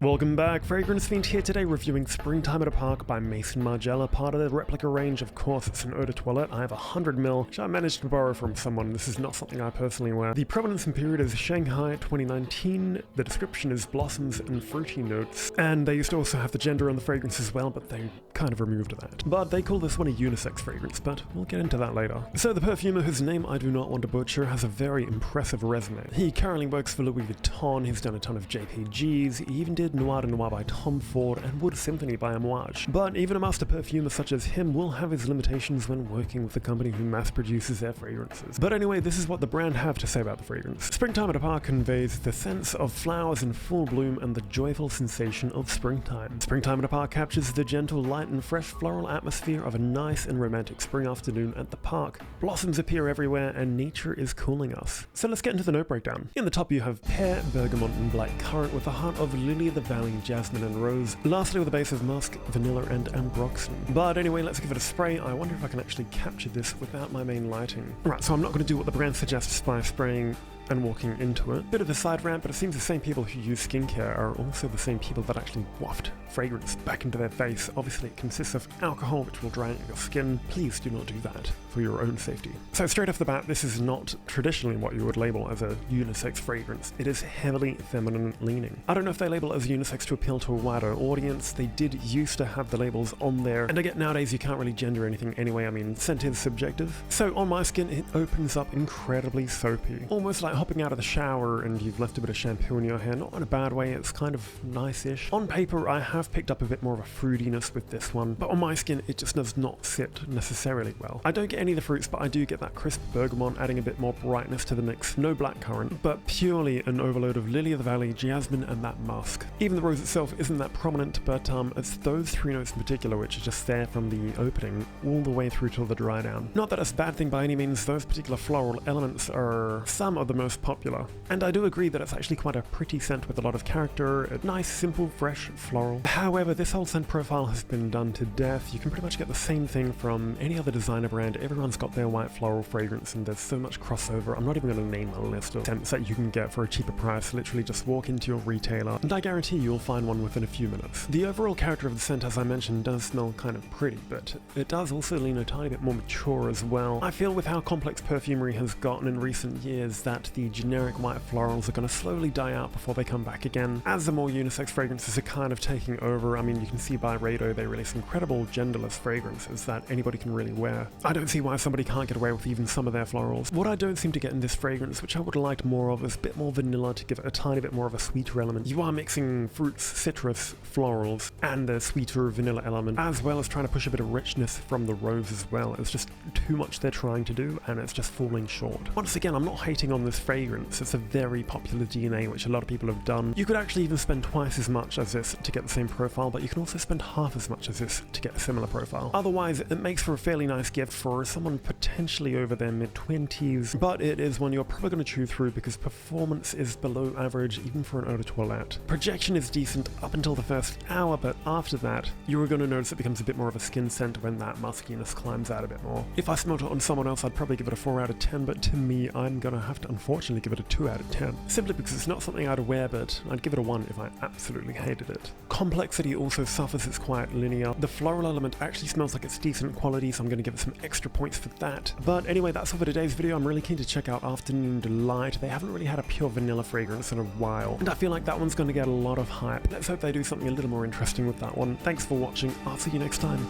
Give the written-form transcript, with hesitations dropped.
Welcome back, Fragrance Fiend here today reviewing Springtime at a Park by Maison Margiela, part of the Replica range. Of course, it's an eau de toilette. I have 100ml, which I managed to borrow from someone. This is not something I personally wear. The provenance and period is Shanghai 2019. The description is blossoms and fruity notes. And they used to also have the gender on the fragrance as well, but they kind of removed that. But they call this one a unisex fragrance, but we'll get into that later. So the perfumer, whose name I do not want to butcher, has a very impressive resume. He currently works for Louis Vuitton. He's done a ton of JPGs. He even did Noir de Noir by Tom Ford and Wood Symphony by Amouage. But even a master perfumer such as him will have his limitations when working with the company who mass produces their fragrances. But anyway, this is what the brand have to say about the fragrance. Springtime at a Park conveys the sense of flowers in full bloom and the joyful sensation of springtime. Springtime at a Park captures the gentle, light and fresh floral atmosphere of a nice and romantic spring afternoon at the park. Blossoms appear everywhere and nature is cooling us. So let's get into the note breakdown. In the top you have pear, bergamot and blackcurrant with a heart of lily of the valley, jasmine and rose, lastly with a base of musk, vanilla and ambroxan. But anyway, let's give it a spray. I wonder if I can actually capture this without my main lighting. Right, so I'm not going to do what the brand suggests by spraying and walking into it. Bit of a side rant, but it seems the same people who use skincare are also the same people that actually waft fragrance back into their face. Obviously it consists of alcohol which will dry out your skin. Please do not do that for your own safety. So straight off the bat, this is not traditionally what you would label as a unisex fragrance. It is heavily feminine leaning. I don't know if they label it as unisex to appeal to a wider audience. They did used to have the labels on there, and I get nowadays you can't really gender anything anyway. I mean, scent is subjective. So on my skin it opens up incredibly soapy, almost like hopping out of the shower and you've left a bit of shampoo in your hair. Not in a bad way, it's kind of nice-ish. On paper I have picked up a bit more of a fruitiness with this one, but on my skin it just does not sit necessarily well. I don't get any of the fruits, but I do get that crisp bergamot adding a bit more brightness to the mix. No blackcurrant, but purely an overload of lily of the valley, jasmine and that musk. Even the rose itself isn't that prominent, but it's those three notes in particular which are just there from the opening all the way through till the dry down. Not that it's a bad thing by any means, those particular floral elements are some of the most popular. And I do agree that it's actually quite a pretty scent with a lot of character, a nice, simple, fresh floral. However, this whole scent profile has been done to death. You can pretty much get the same thing from any other designer brand. Everyone's got their white floral fragrance and there's so much crossover. I'm not even going to name a list of scents that you can get for a cheaper price. Literally just walk into your retailer and I guarantee you'll find one within a few minutes. The overall character of the scent, as I mentioned, does smell kind of pretty, but it does also lean a tiny bit more mature as well. I feel with how complex perfumery has gotten in recent years that the generic white florals are going to slowly die out before they come back again, as the more unisex fragrances are kind of taking over. I mean, you can see by Rado they release incredible genderless fragrances that anybody can really wear. I don't see why somebody can't get away with even some of their florals. What I don't seem to get in this fragrance, which I would have liked more of, is a bit more vanilla to give it a tiny bit more of a sweeter element. You are mixing fruits, citrus, florals, and the sweeter vanilla element, as well as trying to push a bit of richness from the rose as well. It's just too much they're trying to do, and it's just falling short. Once again, I'm not hating on this fragrance. It's a very popular DNA, which a lot of people have done. You could actually even spend twice as much as this to get the same profile, but you can also spend half as much as this to get a similar profile. Otherwise, it makes for a fairly nice gift for someone potentially over their mid-20s, but it is one you're probably going to chew through because performance is below average even for an eau de toilette. Projection is decent up until the first hour, but after that, you are going to notice it becomes a bit more of a skin scent when that muskiness climbs out a bit more. If I smelled it on someone else, I'd probably give it a 4 out of 10, but to me, I'm going to have to unfortunately give it a 2 out of 10. Simply because it's not something I'd wear, but I'd give it a 1 if I absolutely hated it. Complexity also suffers, it's quite linear. The floral element actually smells like it's decent quality, so I'm going to give it some extra points for that. But anyway, that's all for today's video. I'm really keen to check out Afternoon Delight. They haven't really had a pure vanilla fragrance in a while, and I feel like that one's going to get a lot of hype. Let's hope they do something a little more interesting with that one. Thanks for watching. I'll see you next time.